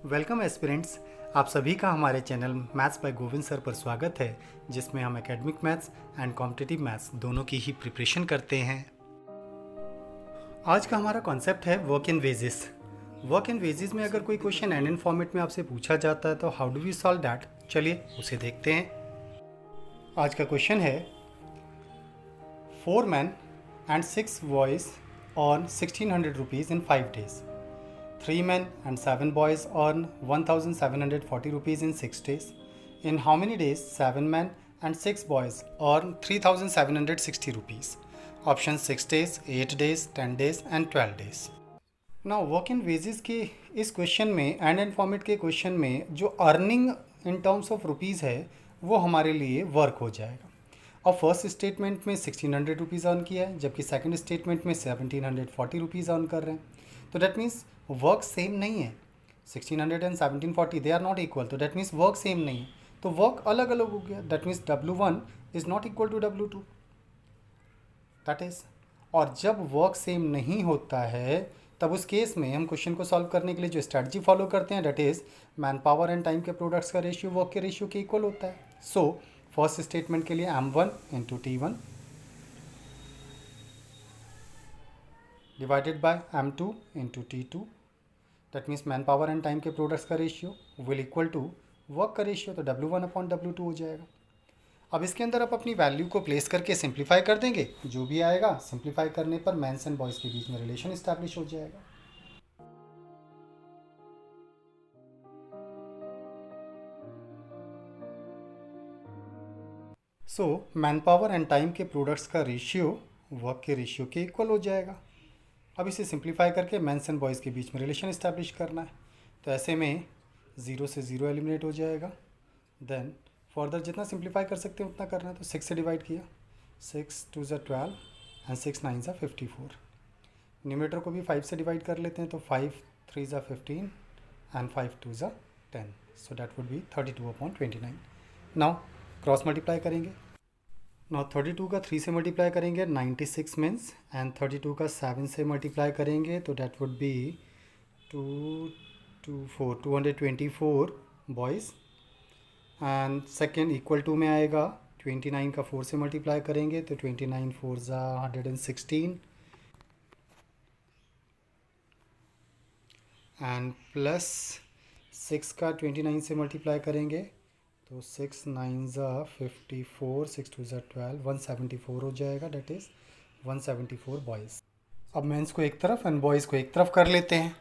Welcome aspirants. आप सभी का हमारे channel maths by Govind sir पर स्वागत है, जिसमें हम academic maths and competitive maths दोनों की ही प्रिपरेशन करते हैं। आज का हमारा कॉन्सेप्ट है work in wages. Work in wages में अगर कोई क्वेश्चन एन फॉर्मेट में आपसे पूछा जाता है तो how do we solve that, चलिए उसे देखते हैं। आज का क्वेश्चन है 4 men and 6 boys earn 1600 rupees in 5 days. 3 men and 7 boys earn 1740 rupees in 6 days. In how many days 7 men and 6 boys earn 3760 rupees? Option 6 days, 8 days, 10 days and 12 days. Now work in wages के इस question में and format के question में जो earning in terms of rupees है वो हमारे लिए वर्क हो जाएगा। और फर्स्ट स्टेटमेंट में 1600 रुपीज़ अर्न किया है, जबकि सेकंड स्टेटमेंट में 1740 रुपीज़ अर्न कर रहे हैं। तो डैट मीन्स वर्क सेम नहीं है। 1600 and 1740 they are not equal, तो डैट मीन्स वर्क सेम नहीं है, तो वर्क अलग अलग हो गया। That means W1 is not equal to W2, that is. और जब वर्क सेम नहीं होता है तब उस केस में हम क्वेश्चन को सॉल्व करने के लिए जो स्ट्रैटेजी फॉलो करते हैं, that is man power and time के प्रोडक्ट्स का रेशियो वर्क के रेशियो के इक्वल होता है। सो फर्स्ट स्टेटमेंट के लिए M1 into T1 divided by M2 into T2, that means man power and time के प्रोडक्ट्स का ratio will equal to work का रेशियो, तो W1 अपॉन W2 हो जाएगा। अब इसके अंदर आप अपनी वैल्यू को प्लेस करके सिंप्लीफाई कर देंगे, जो भी आएगा सिंप्लीफाई करने पर मेंस एंड बॉयज़ के बीच में रिलेशन इस्टेब्लिश हो जाएगा। So man power and time के प्रोडक्ट्स का रेशियो वर्क के रेशियो के इक्वल हो जाएगा। अब इसे सिंप्लीफाई करके मेंस एंड बॉयज़ के बीच में रिलेशन इस्टेब्लिश करना है, तो ऐसे में 0 से 0 एलिमिनेट हो जाएगा। देन फर्दर जितना सिंप्लीफाई कर सकते हैं उतना करना है, तो 6 से डिवाइड किया, 6 2 ज़ा 12 एंड 6 9 ज़ा 54। न्यूमरेटर को भी 5 से डिवाइड कर लेते हैं, तो 5 3 ज़ा 15 एंड 5 2 ज़ा 10, so that would B 32 upon 29। Now cross multiply करेंगे। नाउ 32 का 3 से मल्टीप्लाई करेंगे 96 मीन्स, एंड 32 का 7 से मल्टीप्लाई करेंगे तो that would be 224 boys, and second equal to में आएगा 29 का 4 से मल्टीप्लाई करेंगे तो 29 4 ज़ा 116 एंड प्लस 6 का 29 से मल्टीप्लाई करेंगे तो 6 9 ज़ा 54, 6 2 ज़ा 12, 174 हो जाएगा, डेट इज़ 174 बॉयज़। अब मेंस को एक तरफ एंड बॉयज़ को एक तरफ कर लेते हैं।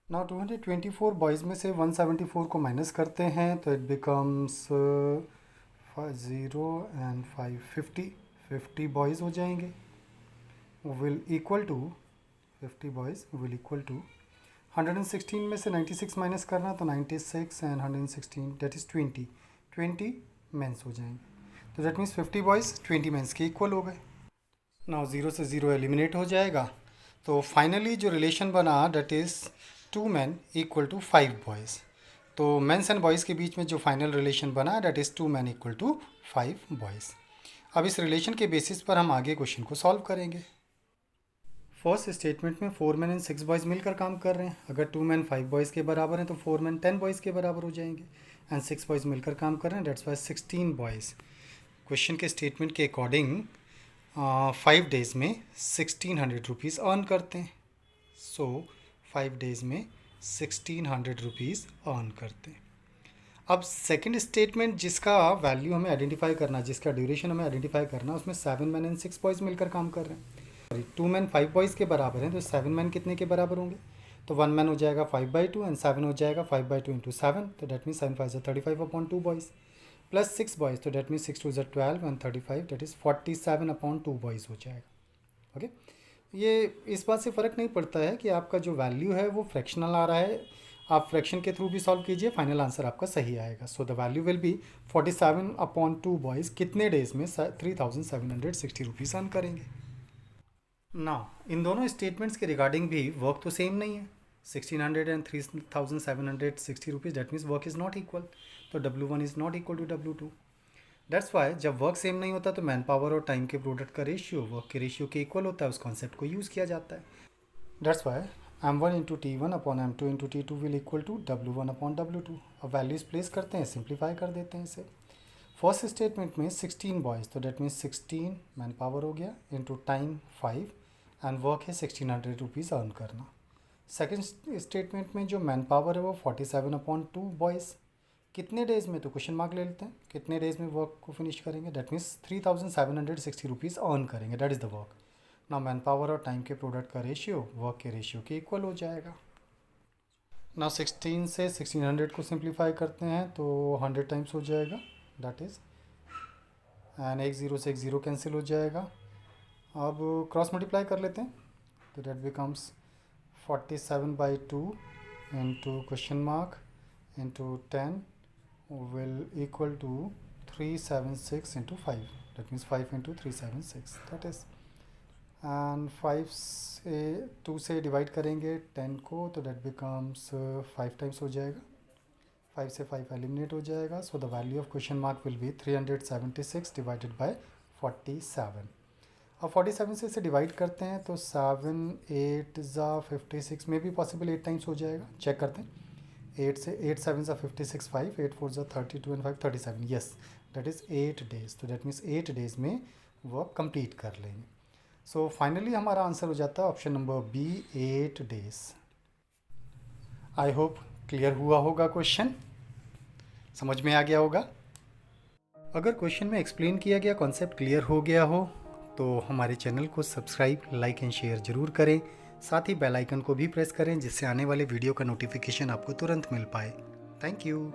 नाउ 224 बॉयज़ में से 174 को माइनस करते हैं तो इट बिकम्स 0 एंड 5 50 बॉयज़ हो जाएंगे, will equal to 50 boys will equal to 116 में से 96 माइनस करना तो 96 एंड 116 डेट इज़ 20 मेंस हो जाएंगे, तो दैट मीन्स 50 बॉयज़ 20 मेंस के इक्वल हो गए। नाउ 0 से 0 एलिमिनेट हो जाएगा, तो फाइनली जो रिलेशन बना that is 2 men equal to 5 boys. तो मेंस एंड बॉयज़ के बीच में जो फाइनल रिलेशन बना that is 2 men equal to 5 boys. अब इस रिलेशन के बेसिस पर हम आगे क्वेश्चन को सॉल्व करेंगे। फर्स्ट स्टेटमेंट में 4 men एंड 6 बॉयज़ मिलकर काम कर रहे हैं। अगर 2 men 5 बॉयज़ के बराबर हैं तो 4 men 10 बॉयज़ के बराबर हो जाएंगे, एंड 6 बॉयज़ मिलकर काम कर रहे हैं, डेट्स वाई 16 बॉयज़। क्वेश्चन के स्टेटमेंट के अकॉर्डिंग 5 डेज़ में 1600 रुपीज़ अर्न करते हैं। सो 5 डेज़ में 1600 रुपीज़ अर्न करते हैं। अब सेकंड स्टेटमेंट जिसका वैल्यू हमें आइडेंटिफाई करना, जिसका ड्यूरेशन हमें आइडेंटिफाई करना, उसमें 7 men एंड 6 बॉयज़ मिलकर काम कर रहे हैं। 2 men 5 बॉयज़ के बराबर हैं, तो 7 men कितने के बराबर होंगे, तो 1 man हो जाएगा 5/2 एंड 7 हो जाएगा 5/2 इंटू 7, तो डेट मीन्स 7 5 ज़ा 35 अपॉन 2 बॉयज़, प्लस 6 बॉयज़, तो डेट मीन्स 6 2 ज़ा 12 and 35, that is 47 upon 2 boys हो जाएगा। ओके, ये इस बात से फ़र्क नहीं पड़ता है कि आपका जो वैल्यू है वो फ्रैक्शनल आ रहा है, आप फ्रैक्शन के थ्रू भी सॉल्व कीजिए, फाइनल आंसर आपका सही आएगा। So the value will be 47 upon 2 boys कितने डेज़ में 3760 रुपीज़ अर्न करेंगे। ना इन दोनों स्टेटमेंट्स के रिगार्डिंग भी वर्क तो सेम नहीं है, 1600 and 3760 rupees, that means work is not equal, तो W1 is not equal to W2। That's why जब वर्क सेम नहीं होता तो मैन पावर और टाइम के प्रोडक्ट का रेशियो वर्क के रेशियो के इक्वल होता है, उस कॉन्सेप्ट को यूज़ किया जाता है। That's why m1 into t1 upon m2 into t2 will equal to w1 upon w2। अब वैल्यूज़ प्लेस करते हैं, सिंप्लीफाई कर देते हैं इसे। फर्स्ट स्टेटमेंट में 16 बॉयज़, तो डेट मीन्स 16 मैन पावर हो गया इंटू टाइम 5 एंड वर्क है 1600 रुपीज़ अर्न करना। सेकेंड स्टेटमेंट में जो मैन पावर है वो 47 अपॉन 2 बॉयज़, कितने डेज़ में, तो क्वेश्चन मार्क ले लेते हैं, कितने डेज़ में वर्क को फिनिश करेंगे, डेट मीन्स 3760 रुपीज़ अर्न करेंगे, दैट इज़ द वर्क। ना मैन पावर और टाइम के प्रोडक्ट का रेशियो वर्क के रेशियो के इक्वल हो जाएगा। ना 16 से 1600 को सिंप्लीफाई करते हैं तो 100 टाइम्स हो जाएगा, दैट इज़, एंड एक ज़ीरो से एक ज़ीरो कैंसिल हो जाएगा। अब क्रॉस मल्टीप्लाई कर लेते हैं, तो that becomes 47/2 into question mark into 10 will equal to 376 into 5, that means 5 into 376, that is, and 5 से 2 से डिवाइड करेंगे 10 को, तो that becomes 5 टाइम्स हो जाएगा, 5 से 5 एलिमिनेट हो जाएगा, so the value of question mark will be 376 divided by 47। अब 47 से इसे डिवाइड करते हैं तो 7 8 ज़ा 56 में भी पॉसिबल 8 टाइम्स हो जाएगा, चेक करते हैं। 8 से 8 7 ज़ा 56, 5 8 4 ज़ा 32 and 5 37, yes, that is 8 days, तो दैट मीन्स 8 डेज़ में वर्क कंप्लीट कर लेंगे। सो फाइनली हमारा आंसर हो जाता है option number B, 8 days. I hope clear हुआ होगा, क्वेश्चन समझ में आ गया होगा। अगर क्वेश्चन में एक्सप्लेन किया गया कॉन्सेप्ट क्लियर हो गया हो तो हमारे चैनल को सब्सक्राइब, लाइक एंड शेयर ज़रूर करें, साथ ही बेल आइकन को भी प्रेस करें जिससे आने वाले वीडियो का नोटिफिकेशन आपको तुरंत मिल पाए। Thank you.